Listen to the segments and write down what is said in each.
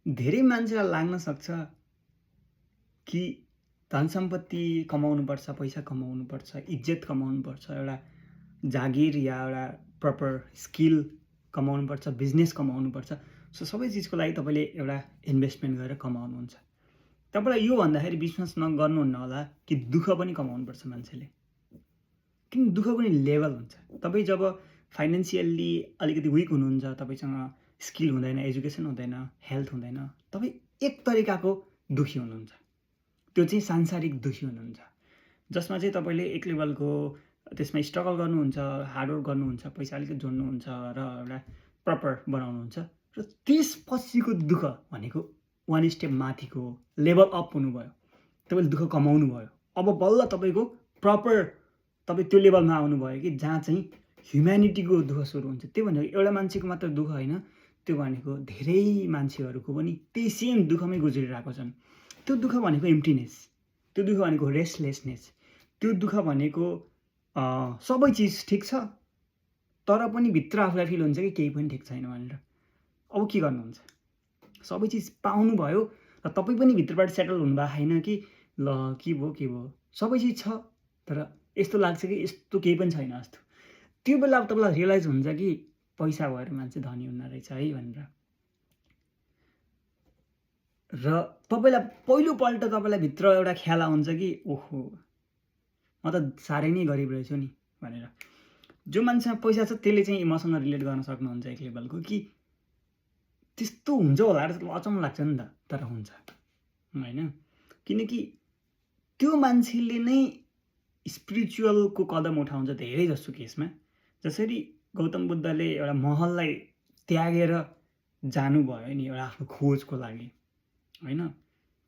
धेरै मान्छेलाई लाग्न सक्छ कि धन सम्पत्ति कमाउनुपर्छ, पैसा कमाउनुपर्छ, इज्जत कमाउनुपर्छ, एउटा जागिर या एउटा प्रपर स्किल कमाउनुपर्छ, बिजनेस कमाउनुपर्छ। सो सबै चिजको लागि तपाईँले एउटा इन्भेस्टमेन्ट गरेर कमाउनुहुन्छ। तपाईँलाई यो भन्दाखेरि विश्वास गर्नुहुन्न होला कि दुःख पनि कमाउनुपर्छ मान्छेले। किन दुःखको पनि लेभल हुन्छ। तपाईँ जब फाइनेन्सियल्ली अलिकति विक हुनुहुन्छ, तपाईँसँग स्किल हुँदैन, एजुकेसन हुँदैन, हेल्थ हुँदैन, तपाईँ एक तरिकाको दुःखी हुनुहुन्छ। त्यो चाहिँ सांसारिक दुःखी हुनुहुन्छ, जसमा चाहिँ तपाईँले एक लेभलको त्यसमा स्ट्रगल गर्नुहुन्छ, हार्डवर्क गर्नुहुन्छ, पैसा अलिकति जोड्नुहुन्छ र एउटा प्रपर बनाउनुहुन्छ। र त्यसपछिको दुःख भनेको वान स्टेप माथिको लेभल अप हुनुभयो, तपाईँले दुःख कमाउनु भयो। अब बल्ल तपाईँको प्रपर तपाईँ त्यो लेभलमा आउनुभयो कि जहाँ चाहिँ ह्युम्यानिटीको दुःख सुरु हुन्छ। त्यो भनेको एउटा मान्छेको मात्र दुःख होइन, त्यो भनेको धेरै मान्छेहरूको पनि त्यही सेम दुःखमै गुज्रिरहेको छन्। त्यो दुःख भनेको एम्प्टिनेस, त्यो दुःख भनेको रेस्टलेसनेस, त्यो दुःख भनेको सबै चिज ठिक छ तर पनि भित्र आफूलाई फिल हुन्छ कि केही पनि ठिक छैन भनेर। अब के गर्नुहुन्छ? सबै चिज पाउनुभयो र तपाईँ पनि भित्रबाट सेटल हुनुभएको छैन कि ल के भयो सबै चिज छ तर यस्तो लाग्छ कि यस्तो केही पनि छैन जस्तो। त्यो बेला अब तपाईँलाई रियलाइज हुन्छ कि पैसा भएर मान्छे धनी हुन रहेछ है भनेर। र तपाईँलाई पहिलोपल्ट तपाईँलाई भित्र एउटा ख्याल आउँछ कि ओहो म त साह्रै नै गरिब रहेछु नि भनेर। जो मान्छेमा पैसा छ त्यसले चाहिँ मसँग रिलेट गर्न सक्नुहुन्छ एक लेभलको कि त्यस्तो हुन्छ होला र अचम्म लाग्छ नि त, तर हुन्छ होइन। किनकि त्यो मान्छेले नै स्पिरिचुअलको कदम उठाउँछ धेरै जस्तो केसमा। जसरी गौतम बुद्धले एउटा महललाई त्यागेर जानुभयो नि एउटा आफ्नो खोजको लागि होइन।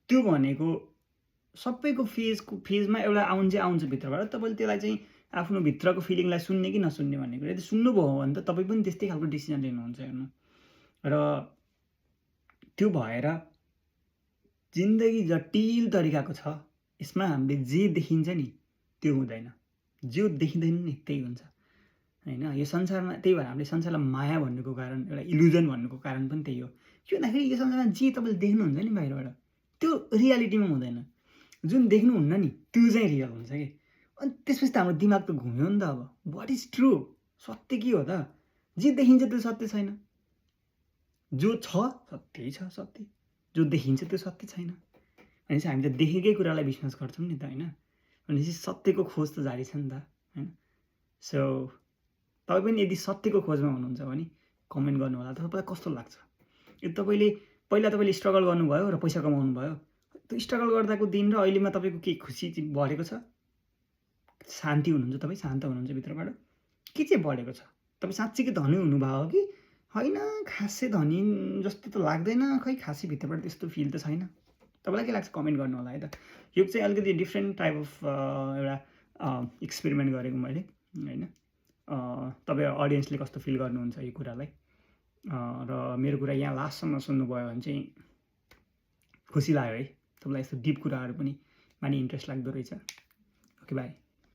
त्यो भनेको सबैको फेजमा एउटा आउँछ भित्रबाट। तपाईँले त्यसलाई चाहिँ आफ्नो भित्रको फिलिङलाई सुन्ने कि नसुन्ने भन्ने कुरा। यदि सुन्नुभयो भने त तपाईँ पनि त्यस्तै खालको डिसिजन लिनुहुन्छ हेर्नु। र त्यो भएर जिन्दगी जटिल तरिकाको छ। यसमा हामीले जे देखिन्छ नि त्यो हुँदैन, जो देखिँदैन नि त्यही हुन्छ होइन। यो संसारमा त्यही भएर हामीले संसारलाई माया भन्नुको कारण, एउटा इल्युजन भन्नुको कारण पनि त्यही हो। के भन्दाखेरि यो संसारमा जे तपाईँले देख्नुहुन्छ नि बाहिरबाट त्यो रियालिटीमा हुँदैन। जुन देख्नुहुन्न नि त्यो चाहिँ रियल हुन्छ कि। अनि त्यसपछि त हाम्रो दिमाग त घुम्यो नि त। अब वाट इज ट्रु? सत्य के हो त? जे देखिन्छ त्यो सत्य छैन, जो छ सत्यै छ सत्य, जो देखिन्छ त्यो सत्य छैन। भनेपछि हामी त देखेकै कुरालाई विश्वास गर्छौँ नि त होइन। भनेपछि सत्यको खोज त जारी छ नि त होइन। सो तपाईँ पनि यदि सत्यको खोजमा हुनुहुन्छ भने कमेन्ट गर्नु होला। तपाईँलाई कस्तो लाग्छ? यदि पहिला तपाईँले स्ट्रगल गर्नुभयो र पैसा कमाउनु भयो, त्यो स्ट्रगल गर्दाको दिन र अहिलेमा तपाईँको के खुसी बढेको छ? शान्ति हुनुहुन्छ, तपाईँ शान्त हुनुहुन्छ भित्रबाट? के चाहिँ बढेको छ? तपाईँ साँच्चीकै धनी हुनुभयो कि होइन? खासै धनी जस्तो त लाग्दैन, खै खासै भित्रबाट त्यस्तो फिल त छैन। तपाईँलाई के लाग्छ कमेन्ट गर्नु होला है त। यो चाहिँ अलिकति डिफ्रेन्ट टाइप अफ एउटा एक्सपेरिमेन्ट गरेको मैले होइन। तपाईँ अडियन्सले कस्तो फिल गर्नुहुन्छ यो कुरालाई। र मेरो कुरा यहाँ लास्टसम्म सुन्नुभयो भने चाहिँ खुसी लाग्यो है। तपाईँलाई यस्तो डिप कुराहरू पनि मानि इन्ट्रेस्ट लाग्दो रहेछ। Okay by.